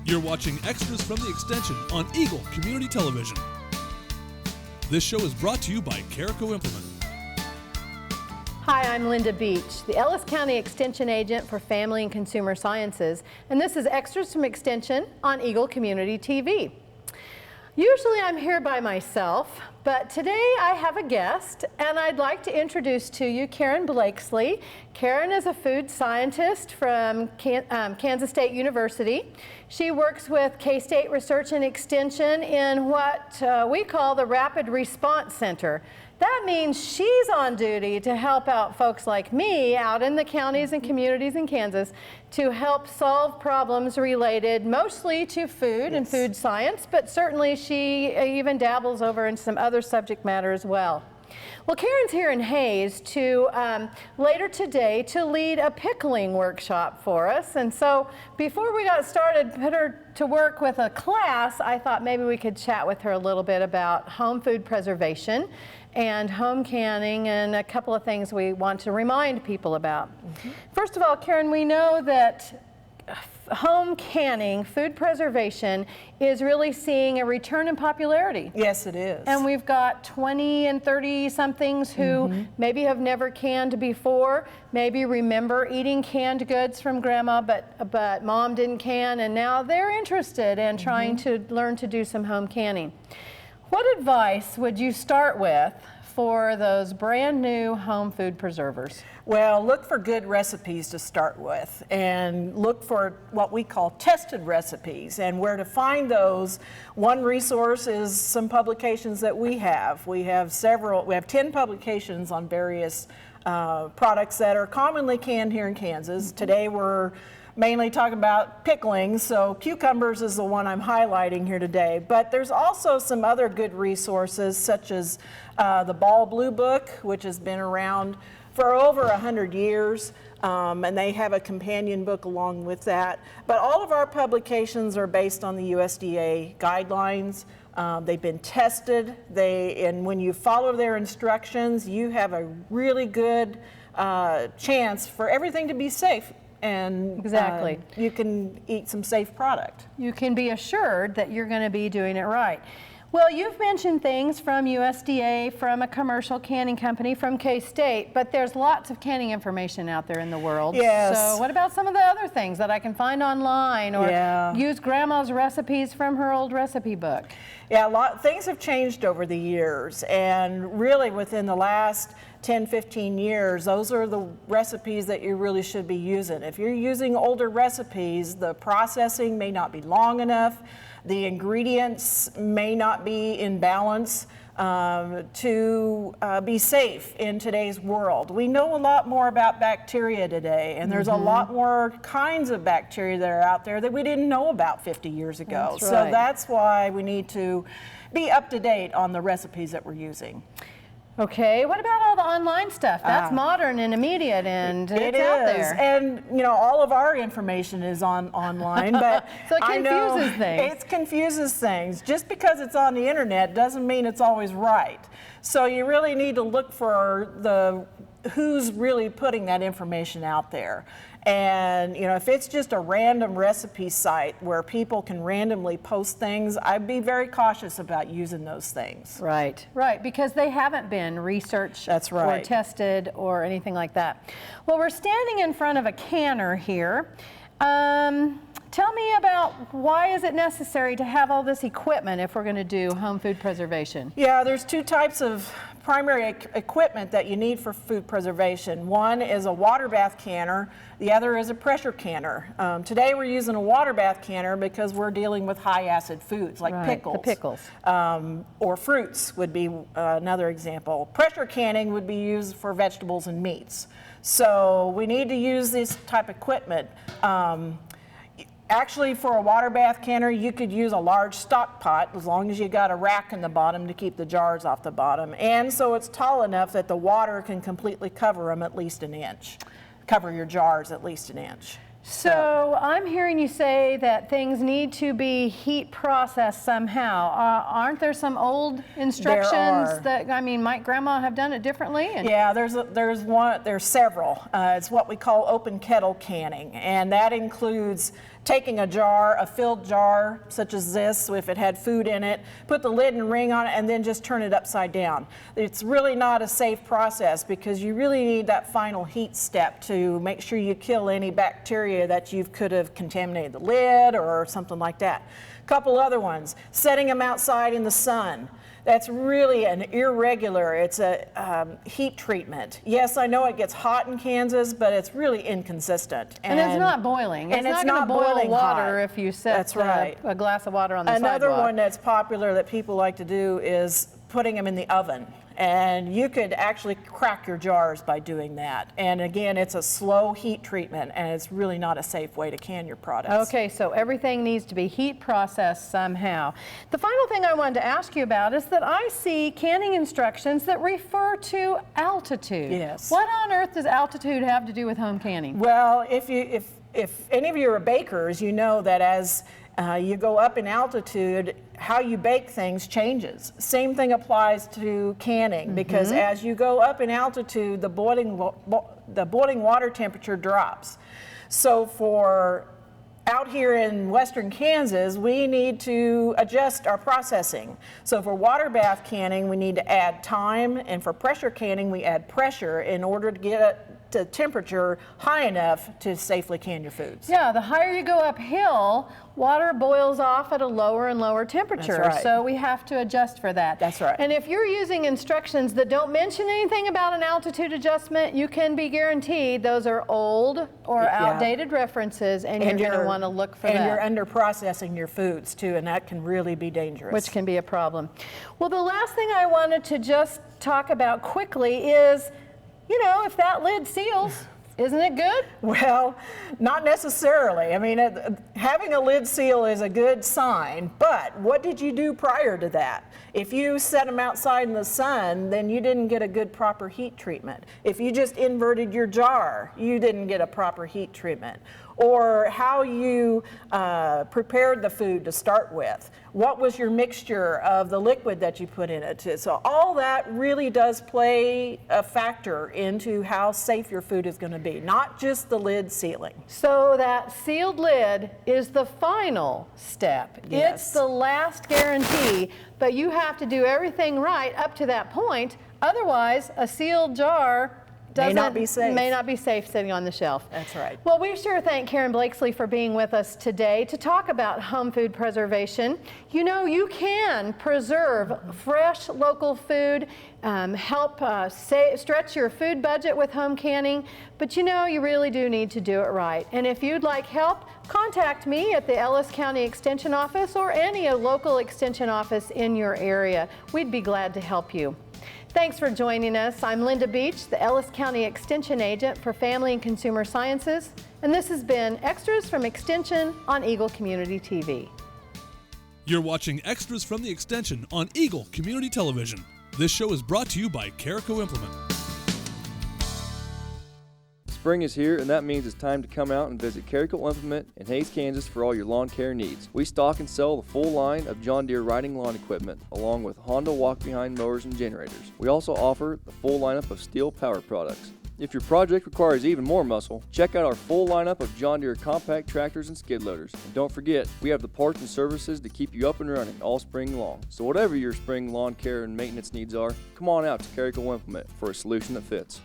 You're watching Extras from the Extension on Eagle Community Television. This show is brought to you by Carico Implement. Hi, I'm Linda Beech, the Ellis County Extension Agent for Family and Consumer Sciences, and this is Extras from Extension on Eagle Community TV. Usually I'm here by myself, but today I have a guest, and I'd like to introduce to you Karen Blakeslee. Karen is a food scientist from Kansas State University. She works with K-State Research and Extension in what we call the Rapid Response Center. That means she's on duty to help out folks like me out in the counties and communities in Kansas to help solve problems related mostly to food and food science, but certainly she even dabbles over in some other subject matter as well. Well, Karen's here in Hayes to later today to lead a pickling workshop for us. And so before we got started, put her to work with a class, I thought maybe we could chat with her a little bit about home food preservation and home canning and a couple of things we want to remind people about. First of all, Karen, we know that home canning, food preservation, is really seeing a return in popularity. Yes, it is. And we've got 20 and 30 somethings who maybe have never canned before, maybe remember eating canned goods from grandma, but mom didn't can, and now they're interested in trying to learn to do some home canning. What advice would you start with for those brand new home food preservers? Well, look for good recipes to start with, and look for what we call tested recipes. And where to find those, one resource is some publications that we have. We have 10 publications on various products that are commonly canned here in Kansas. Today we're mainly talking about pickling, so cucumbers is the one I'm highlighting here today. But there's also some other good resources, such as the Ball Blue Book, which has been around for over 100 years, and they have a companion book along with that. But all of our publications are based on the USDA guidelines. They've been tested, and when you follow their instructions, you have a really good chance for everything to be safe. And exactly, you can eat some safe product. You can be assured that you're going to be doing it right. Well, you've mentioned things from USDA, from a commercial canning company, from K-State, but there's lots of canning information out there in the world. Yes. So what about some of the other things that I can find online, or use grandma's recipes from her old recipe book? Yeah, things have changed over the years, and really within the last 10, 15 years, those are the recipes that you really should be using. If you're using older recipes, the processing may not be long enough, the ingredients may not be in balance to be safe in today's world. We know a lot more about bacteria today, and there's a lot more kinds of bacteria that are out there that we didn't know about 50 years ago. That's right. So that's why we need to be up to date on the recipes that we're using. Okay, what about all the online stuff? That's modern and immediate, and it's out there. And you know, all of our information is online, but so it confuses things. It confuses things. Just because it's on the internet doesn't mean it's always right. So you really need to look for who's really putting that information out there. And you know, if it's just a random recipe site where people can randomly post things, I'd be very cautious about using those things. Right, right, because they haven't been researched or tested or anything like that. Well, we're standing in front of a canner here. Tell me about why is it necessary to have all this equipment if we're going to do home food preservation? Yeah, there's two types of primary equipment that you need for food preservation. One is a water bath canner, the other is a pressure canner. Today we're using a water bath canner because we're dealing with high acid foods like pickles. The pickles. Or fruits would be another example. Pressure canning would be used for vegetables and meats. So we need to use this type of equipment. Actually, for a water bath canner, you could use a large stock pot as long as you got a rack in the bottom to keep the jars off the bottom. And so it's tall enough that the water can completely cover them at least an inch. Cover your jars at least an inch. So I'm hearing you say that ththings need to be heat processed somehow. Aren't there some old instructions that, I mean, might grandma have done it differently? Yeah, there's several. It's what we call open kettle canning, and that includes taking a jar, a filled jar such as this, if it had food in it, put the lid and ring on it, and then just turn it upside down. It's really not a safe process because you really need that final heat step to make sure you kill any bacteria that you could have contaminated the lid or something like that. A couple other ones, setting them outside in the sun. That's really an irregular, it's a heat treatment. Yes, I know it gets hot in Kansas, but it's really inconsistent. And it's not boiling. It's not going to boil water if you set a glass of water on the sidewalk. Another one that's popular that people like to do is putting them in the oven. And you could actually crack your jars by doing that. And again, it's a slow heat treatment, and it's really not a safe way to can your products. Okay, so everything needs to be heat processed somehow. The final thing I wanted to ask you about is that I see canning instructions that refer to altitude. Yes. What on earth does altitude have to do with home canning? Well, if any of you are bakers, you know that as you go up in altitude, how you bake things changes. Same thing applies to canning, because as you go up in altitude, the boiling water temperature drops. So for out here in western Kansas, we need to adjust our processing. So for water bath canning, we need to add time, and for pressure canning, we add pressure in order to get the temperature high enough to safely can your foods. Yeah, the higher you go uphill, water boils off at a lower and lower temperature. That's right. So we have to adjust for that. That's right. And if you're using instructions that don't mention anything about an altitude adjustment, you can be guaranteed those are old or outdated references, and you're going to want to look for that. And you're under processing your foods too, and that can really be dangerous. Which can be a problem. Well, the last thing I wanted to just talk about quickly is, you know, if that lid seals, isn't it good? Well, not necessarily. I mean, having a lid seal is a good sign, but what did you do prior to that? If you set them outside in the sun, then you didn't get a good proper heat treatment. If you just inverted your jar, you didn't get a proper heat treatment. Or how you prepared the food to start with. What was your mixture of the liquid that you put in it? So all that really does play a factor into how safe your food is going to be, not just the lid sealing. So that sealed lid is the final step. Yes. It's the last guarantee, but you have to do everything right up to that point. Otherwise, a sealed jar may not be safe sitting on the shelf. That's right. Well, we sure thank Karen Blakeslee for being with us today to talk about home food preservation. You know, you can preserve fresh local food, help stretch your food budget with home canning, but you know, you really do need to do it right. And if you'd like help, contact me at the Ellis County Extension Office or any local extension office in your area. We'd be glad to help you. Thanks for joining us. I'm Linda Beech, the Ellis County Extension Agent for Family and Consumer Sciences, and this has been Extras from Extension on Eagle Community TV. You're watching Extras from the Extension on Eagle Community Television. This show is brought to you by Carico Implement. Spring is here, and that means it's time to come out and visit Carico Implement in Hays, Kansas for all your lawn care needs. We stock and sell the full line of John Deere riding lawn equipment, along with Honda walk-behind mowers and generators. We also offer the full lineup of steel power products. If your project requires even more muscle, check out our full lineup of John Deere compact tractors and skid loaders. And don't forget, we have the parts and services to keep you up and running all spring long. So whatever your spring lawn care and maintenance needs are, come on out to Carico Implement for a solution that fits.